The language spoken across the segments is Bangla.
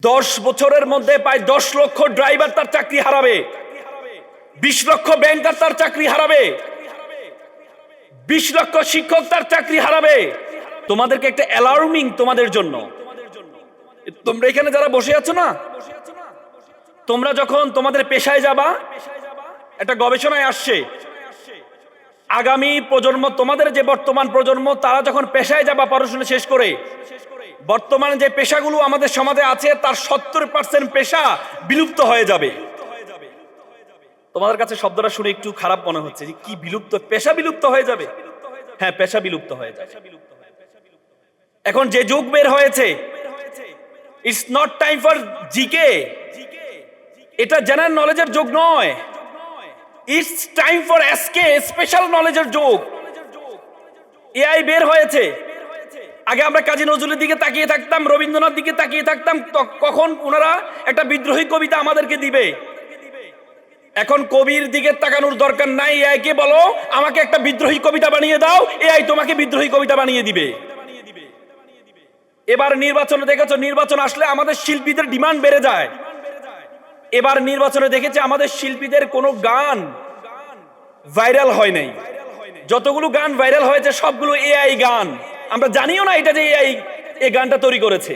10 বছরের মধ্যে প্রায় 10 লক্ষ ড্রাইভার তার চাকরি হারাবে, 20 লক্ষ ব্যাংকার তার চাকরি হারাবে, 20 লক্ষ শিক্ষক তার চাকরি হারাবে। তোমাদেরকে একটা অ্যালার্মিং তোমাদের জন্য। তোমরা এখানে যারা বসে আছো না, তোমরা যখন তোমাদের পেশায় যাবা, একটা গবেষণায় আসছে আগামী প্রজন্ম, তোমাদের যে বর্তমান প্রজন্ম, তারা যখন পেশায় যাবা পড়াশোনা শেষ করে, বর্তমানে যে পেশাগুলো আমাদের সমাজে আছে তার 70% পেশা বিলুপ্ত হয়ে যাবে। তোমাদের কাছে শব্দটা শুনে একটু খারাপ মনে হচ্ছে যে কি বিলুপ্ত, পেশা বিলুপ্ত হয়ে যাবে? হ্যাঁ, পেশা বিলুপ্ত হয়ে যাবে। এখন যে যুগ বের হয়েছে, it's not time for GK, এটা জেনারেল নলেজের যুগ নয়, it's time for SK, special নলেজের যুগ। এআই বের হয়েছে। আগে আমরা কাজী নজরুলের দিকে তাকিয়ে থাকতাম, রবীন্দ্রনাথ দিকে তাকিয়ে থাকতাম, কখন ওনারা একটা বিদ্রোহী কবিতা আমাদেরকে দিবে। এখন কবির দিকে তাকানোর দরকার নাই, এআই কে বলো আমাকে একটা বিদ্রোহী কবিতা বানিয়ে দাও, এআই তোমাকে বিদ্রোহী কবিতা বানিয়ে দিবে। এবার নির্বাচনে দেখেছো, নির্বাচন আসলে আমাদের শিল্পীদের ডিমান্ড বেড়ে যায়। এবার নির্বাচনে দেখেছি আমাদের শিল্পীদের কোনো গান ভাইরাল হয় নাই, যতগুলো গান ভাইরাল হয়েছে সবগুলো এআই গান। আমরা জানিও না এটা যে এআই এই গানটা তৈরি করেছে।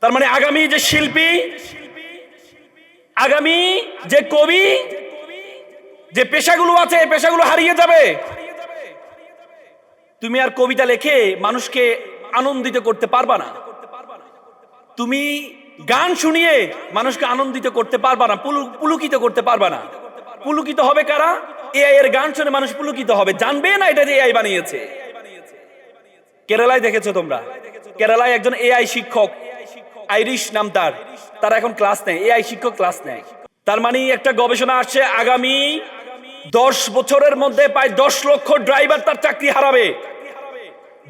তার মানে আগামী যে শিল্পী, আগামী যে কবি, যে পেশাগুলো আছে এই পেশাগুলো হারিয়ে যাবে। তুমি আর কবিতা লিখে মানুষকে আনন্দিত করতে পারবা না, তুমি গান শুনিয়ে মানুষকে আনন্দিত করতে পারবা না, পুলকিত করতে পারবা না। পুলকিত হবে কারা? এআই এর গান শুনে মানুষ পুলকিত হবে, জানবে না এটা যে এআই বানিয়েছে। কেরালায় দেখেছো তোমরা, কেরালায় একজন এআই শিক্ষক, আইরিশ নাম তার এখন ক্লাস নেয়, এআই শিক্ষক ক্লাস নেয়। তার মানে একটা গবেষণা আসছে আগামী 10 বছরের মধ্যে প্রায় 10 লক্ষ ড্রাইভার তার চাকরি হারাবে,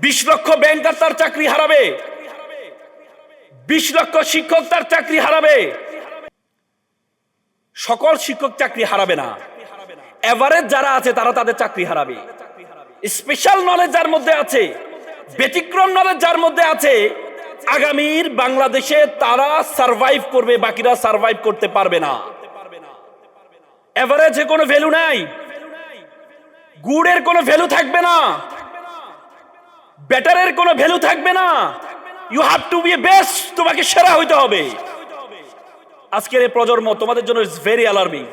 20 লক্ষ ব্যাংকার তার চাকরি হারাবে, 20 লক্ষ শিক্ষক তার চাকরি হারাবে। সকল শিক্ষক চাকরি হারাবে না, এভারেজ যারা আছে তারা তাদের চাকরি হারাবে। স্পেশাল নলেজ যার মধ্যে আছে, ব্যতিক্রম নলেজ যার মধ্যে আছে, আগামীর বাংলাদেশে তারা সার্ভাইভ করবে, বাকিরা সার্ভাইভ করতে পারবে না। এভারেজে কোনো ভ্যালু নাই, গুডের কোনো ভ্যালু থাকবে না, বেটারের কোনো ভ্যালু থাকবে না। You have to be best, তোমাকে সেরা হইতে হবে। আজকের এই প্রজন্ম তোমাদের জন্য ইটস ভেরি অ্যালার্মিং।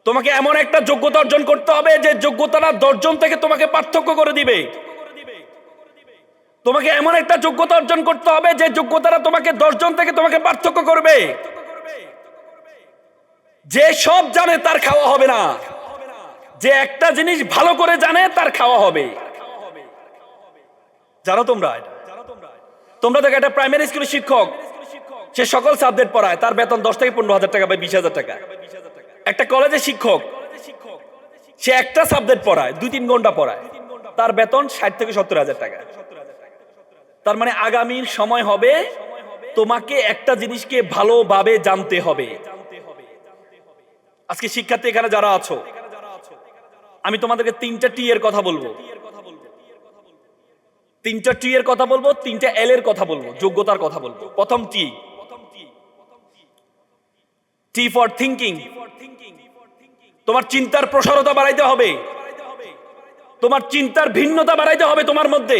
তোমাকে এমন একটা যোগ্যতা অর্জন করতে হবে যে যোগ্যতাটা 10 জন থেকে তোমাকে পার্থক্য করে দিবে। তোমাকে এমন একটা যোগ্যতা অর্জন করতে হবে যে যোগ্যতাটা তোমাকে 10 জন থেকে তোমাকে পার্থক্য করবে। যে সব জানে তার খাওয়া হবে না, যে একটা জিনিস ভালো করে জানে তার খাওয়া হবে। জানো তোমরা, তোমরা দেখো একটা প্রাইমারি স্কুলের শিক্ষক, সে সকল সাবজেক্ট পড়ায়, তার বেতন 10 থেকে 15,000 টাকা বা 20,000 টাকা। একটা কলেজের শিক্ষক, সে একটা সাবজেক্ট পড়ায়, 2-3 ঘন্টা পড়ায়, তার বেতন 60 থেকে 70,000 টাকা। তার মানে আগামীর সময় হবে তোমাকে একটা জিনিসকে ভালোভাবে জানতে হবে। আজকে শিক্ষার্থী এখানে যারা আছো, আমি তোমাদেরকে 3টা টি এর কথা বলবো, 3টা টি এর কথা বলবো, 3টা এল এর কথা বলবো, যোগ্যতার কথা বলবো। প্রথম টি, টি ফর থিঙ্কিং। তোমার চিন্তার প্রসারতা বাড়াইতে হবে, তোমার চিন্তার ভিন্নতা বাড়াইতে হবে তোমার মধ্যে।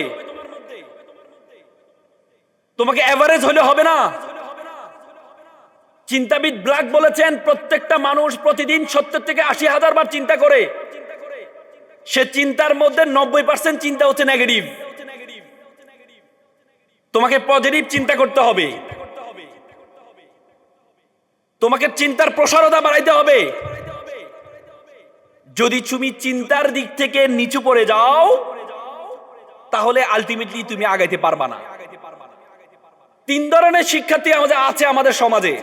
তোমাকে এভারেজ হলে হবে না। চিন্তাবিদ ব্ল্যাক বলেছেন প্রত্যেকটা মানুষ প্রতিদিন 70 থেকে 80,000 বার চিন্তা করে। সে চিন্তার মধ্যে 90% চিন্তা হচ্ছে নেগেটিভ। তোমাকে পজিটিভ চিন্তা করতে হবে, তোমাকে চিন্তার প্রসারতা বাড়াইতে হবে। যদি তুমি চিন্তার দিক থেকে নিচু পড়ে যাও তাহলে আলটিমেটলি তুমি আগাইতে পারবা না। 3 ধরনের শিক্ষার্থী আছে আমাদের সমাজে।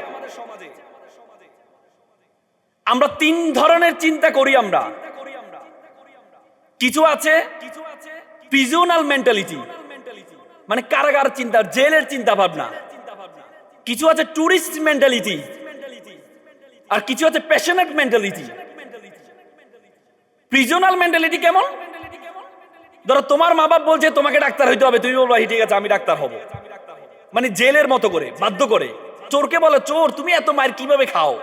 আমরা 3 ধরনের চিন্তা করি। আমরা কিছু আছে প্রিজনাল মেন্টালিটি, মানে কারাগার চিন্তা, জেলের চিন্তা ভাবনা। কিছু আছে টুরিস্ট মেন্টালিটি, আর কিছু আছে প্যাশনেট মেন্টালিটি। প্রিজনাল মেন্টালিটি কেমন? ধরো তোমার মা বাপ বলছে তোমাকে ডাক্তার হইতে হবে, তুমি বলবা ঠিক আছে আমি ডাক্তার হব। মানে জেলের মতো করে বাধ্য করে। চোরকে বলে, চোর তুমি এত মায়ের কিভাবে খাও?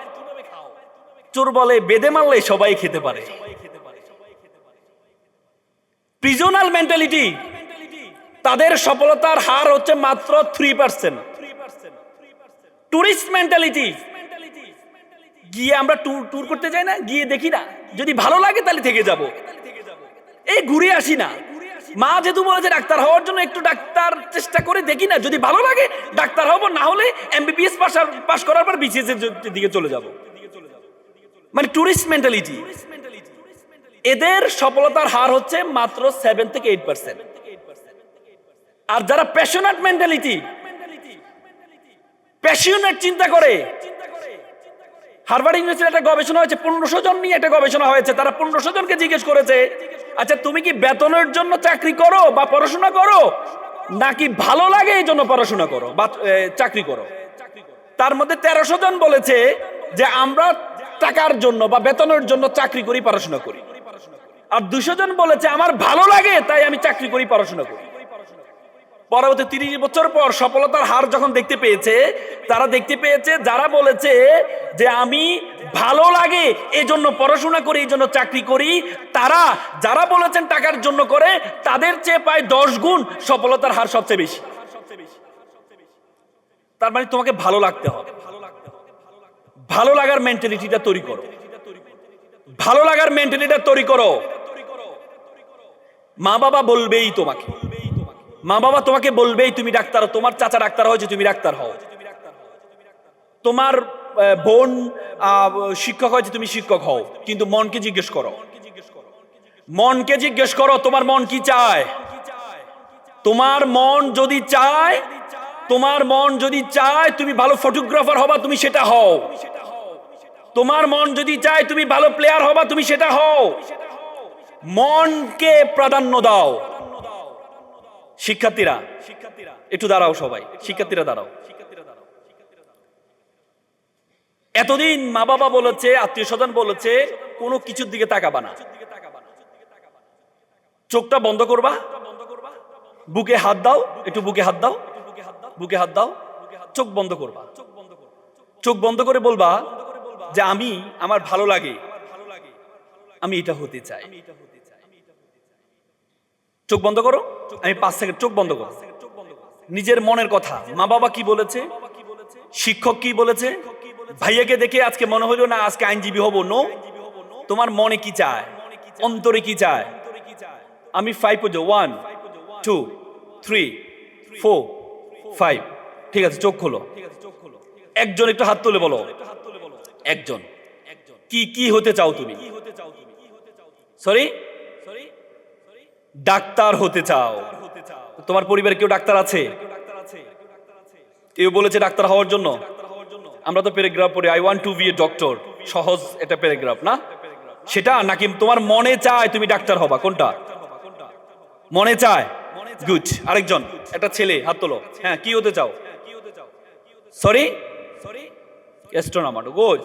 চোর বলে, বেদে মারলে সবাই খেতে পারে। প্রিজনাল মেন্টালিটি, তাদের সফলতার হার হচ্ছে মাত্র 3%। টুরিস্ট মেন্টালিটি, গিয়ে আমরা ট্যুর করতে যাই না, গিয়ে দেখি না, যদি ভালো লাগে তাহলে থেকে যাব, এই ঘুরে আসি না। মা যেহেতু বলেছে ডাক্তার হওয়ার জন্য, একটু ডাক্তার চেষ্টা করে দেখি না, যদি ভালো লাগে ডাক্তার হবো, না হলে MBBS পাস করার পর BCS এর দিকে চলে যাব। মানে টুরিস্ট মেন্টালিটি, এদের সফলতার হার হচ্ছে মাত্র 7 থেকে 8%। আর যারা প্যাশনেট মেন্টালিটি, প্যাশনেট চিন্তা করে, হার্ভার্ড ইউনিভার্সিটির একটা গবেষণা হয়েছে, 1500 জন নিয়ে একটা গবেষণা হয়েছে। তারা 1500 জনকে জিজ্ঞেস করেছে, আচ্ছা তুমি কি বেতনের জন্য চাকরি করো বা পড়াশোনা করো, নাকি ভালো লাগে এই জন্য পড়াশোনা করো বা চাকরি করো? তার মধ্যে 1300 জন বলেছে যে আমরা টাকার জন্য বা বেতনের জন্য চাকরি করি, পড়াশোনা করি। আর 200 জন বলেছে আমার ভালো লাগে তাই আমি চাকরি করি, পড়াশোনা করি। পরবর্তী 30 বছর পর সফলতার হার যখন দেখতে পেয়েছে, তারা দেখতে পেয়েছে যারা বলেছে যে আমি ভালো লাগে এই জন্য পড়াশোনা করি, এই জন্য চাকরি করি, তারা যারা বলেছেন টাকার জন্য করে, তাদের চেয়ে প্রায় 10 গুণ সফলতার হার সবচেয়ে বেশি। তার মানে তোমাকে ভালো লাগতে হবে, ভালো লাগার মেন্টালিটিটা তৈরি করো, ভালো লাগার মেন্টালিটিটা তৈরি করো। মা বাবা বলবেই তোমাকে, মা বাবা তোমাকে বলবেই তুমি ডাক্তার, তোমার চাচা ডাক্তার হয়েছে তুমি ডাক্তার হও, তোমার বোন শিক্ষক হয়েছে তুমি শিক্ষক হও। কিন্তু মনকে জিজ্ঞেস করো, মনকে জিজ্ঞেস করো তোমার মন কি চায়। তোমার মন যদি চায়, তোমার মন যদি চায় তুমি ভালো ফটোগ্রাফার হবা, তুমি সেটা হও। তোমার মন যদি চায় তুমি ভালো প্লেয়ার হবা, তুমি সেটা হও। মনকে প্রাধান্য দাও। শিক্ষার্থীরা একটু দাঁড়াও, সবাই শিক্ষার্থীরা দাঁড়াও। এতদিন মা বাবা বলেছে, আত্মীয় স্বজন বলেছে, কোনো কিছুর দিকে তাকাবা না, চোখটা বন্ধ করবা, বুকে হাত দাও, একটু বুকে হাত দাও, বুকে হাত দাও, চোখ বন্ধ করবা, চোখ বন্ধ করে বলবা যে আমি, আমার ভালো লাগে, আমি এটা হতে চাই। চোখ বন্ধ করো, আমি 5 সেকেন্ড, চোখ বন্ধ করো। নিজের মনের কথা, মা বাবা কি বলেছে, শিক্ষক কি বলেছে, ভাইয়াকে দেখে আজকে মনে হইলো না আজকে আইনজীবী হবো। নো, তোমার মনে কি চায়, অন্তরে কি চায়। আমি 5 পর্যন্ত 1 2 3 4 5, ঠিক আছে চোখ খোলো। একজন একটু হাত তুলে বলো, একজন কি কি হতে চাও তুমি? সরি, ডাক্তার হতে চাও। তোমার পরিবারে কেউ ডাক্তার আছে? কেউ বলেছে ডাক্তার হওয়ার জন্য? আমরা তো প্যারাগ্রাফ পড়ি, I want to be a doctor, সহজ এটা প্যারাগ্রাফ না, সেটা নাকি তোমার মনে চায় তুমি ডাক্তার হবা? কোনটা মনে চায়? গুড। আরেকজন, একটা ছেলে হাত তোলো, হ্যাঁ কি হতে চাও? Sorry, astronomer. গুড,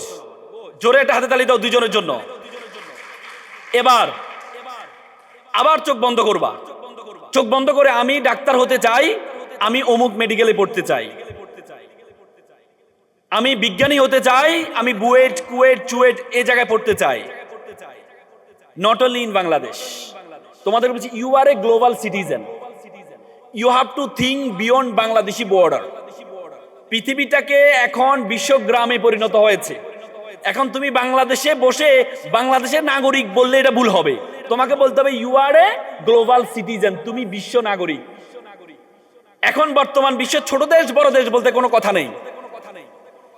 জোরে একটা হাতে তালি দাও দুইজনের জন্য। এবার আবার চোখ বন্ধ করবা, চোখ বন্ধ করে আমি ডাক্তার হতে চাই, আমি অমুক মেডিকেলে পড়তে চাই, আমি বিজ্ঞানী হতে চাই, আমি বুয়েট কুয়েট চুয়েট এই জায়গায় পড়তে চাই। নট অনলি ইন বাংলাদেশ, তোমাদের বলছি you are a global citizen, you have to think beyond Bangladeshi border. পৃথিবীটাকে এখন বিশ্বগ্রামে পরিণত হয়েছে। এখন তুমি বাংলাদেশে বসে বাংলাদেশের নাগরিক বললে এটা ভুল হবে, তোমাকে বলতে হবে you are a global citizen, তুমি বিশ্ব নাগরিক। এখন বর্তমান বিশ্বের ছোট দেশ বড় দেশ বলতে কোনো কথা নেই,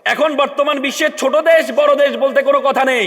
এখন বর্তমান বিশ্বের ছোট দেশ বড় দেশ বলতে কোনো কথা নেই।